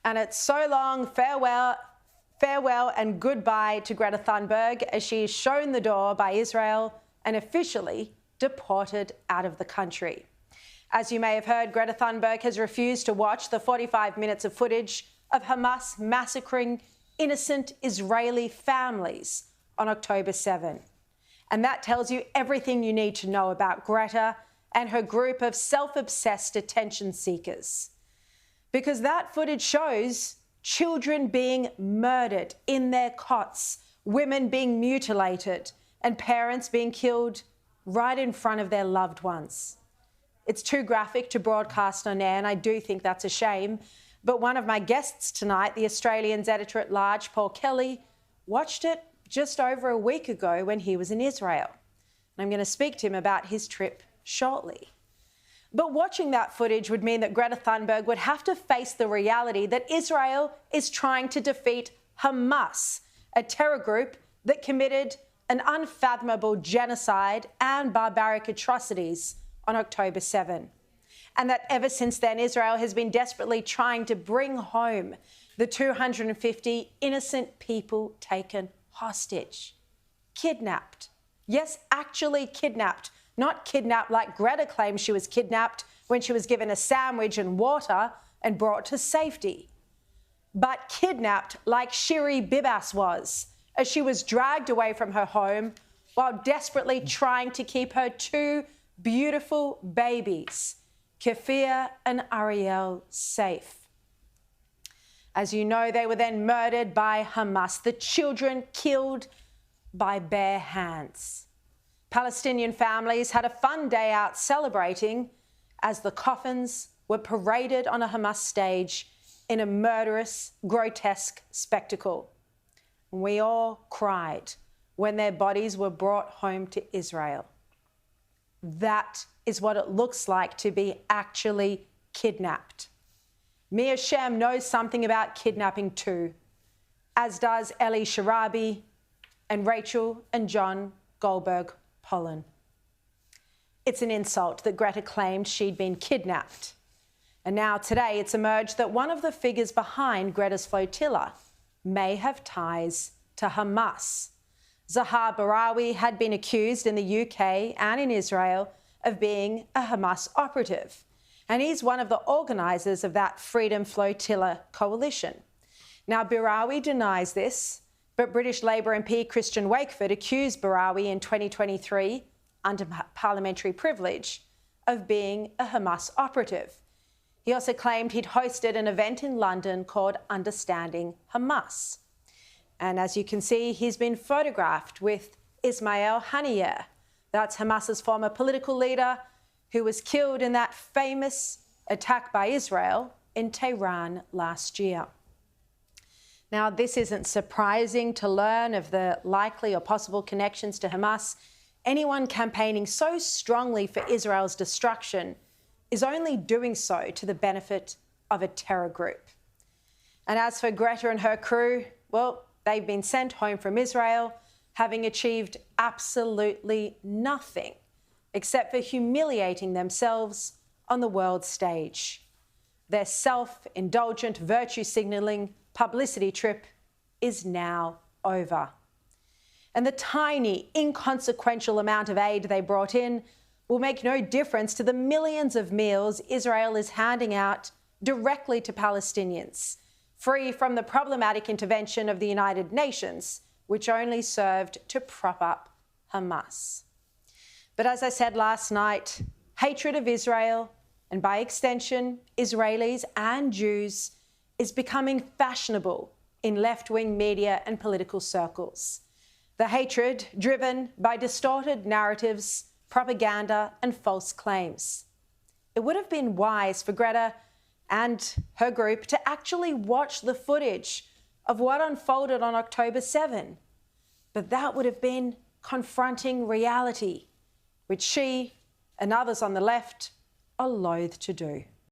And it's so long, farewell and goodbye to Greta Thunberg as she is shown the door by Israel and officially deported out of the country. As you may have heard, Greta Thunberg has refused to watch the 45 minutes of footage of Hamas massacring innocent Israeli families on October 7. And that tells you everything you need to know about Greta and her group of self-obsessed attention seekers. Because that footage shows children being murdered in their cots, women being mutilated, and parents being killed right in front of their loved ones. It's too graphic to broadcast on air, and I do think that's a shame. But one of my guests tonight, the Australian's editor-at-large, Paul Kelly, watched it just over a week ago when he was in Israel. And I'm going to speak to him about his trip shortly. But watching that footage would mean that Greta Thunberg would have to face the reality that Israel is trying to defeat Hamas, a terror group that committed an unfathomable genocide and barbaric atrocities on October 7. And that ever since then, Israel has been desperately trying to bring home the 250 innocent people taken hostage, kidnapped. Yes, actually kidnapped. Not kidnapped like Greta claims she was kidnapped when she was given a sandwich and water and brought to safety, but kidnapped like Sharri Markson was, as she was dragged away from her home while desperately trying to keep her two beautiful babies, Kefir and Ariel, safe. As you know, they were then murdered by Hamas, the children killed by bare hands. Palestinian families had a fun day out celebrating as the coffins were paraded on a Hamas stage in a murderous, grotesque spectacle. We all cried when their bodies were brought home to Israel. That is what it looks like to be actually kidnapped. Mia Shem knows something about kidnapping too, as does Ellie Sharabi and Rachel and John Goldberg Pollen. It's an insult that Greta claimed she'd been kidnapped. And now today it's emerged that one of the figures behind Greta's flotilla may have ties to Hamas. Zahar Barawi had been accused in the UK and in Israel of being a Hamas operative. And he's one of the organisers of that Freedom Flotilla coalition. Now, Barawi denies this, but British Labour MP Christian Wakeford accused Barawi in 2023, under parliamentary privilege, of being a Hamas operative. He also claimed he'd hosted an event in London called Understanding Hamas. And as you can see, he's been photographed with Ismail Haniyeh. That's Hamas's former political leader who was killed in that famous attack by Israel in Tehran last year. Now, this isn't surprising to learn of the likely or possible connections to Hamas. Anyone campaigning so strongly for Israel's destruction is only doing so to the benefit of a terror group. And as for Greta and her crew, well, they've been sent home from Israel, having achieved absolutely nothing except for humiliating themselves on the world stage. Their self-indulgent virtue signalling publicity trip is now over. And the tiny, inconsequential amount of aid they brought in will make no difference to the millions of meals Israel is handing out directly to Palestinians, free from the problematic intervention of the United Nations, which only served to prop up Hamas. But as I said last night, hatred of Israel, and by extension, Israelis and Jews, is becoming fashionable in left-wing media and political circles. The hatred driven by distorted narratives, propaganda and false claims. It would have been wise for Greta and her group to actually watch the footage of what unfolded on October 7. But that would have been confronting reality, which she and others on the left are loath to do.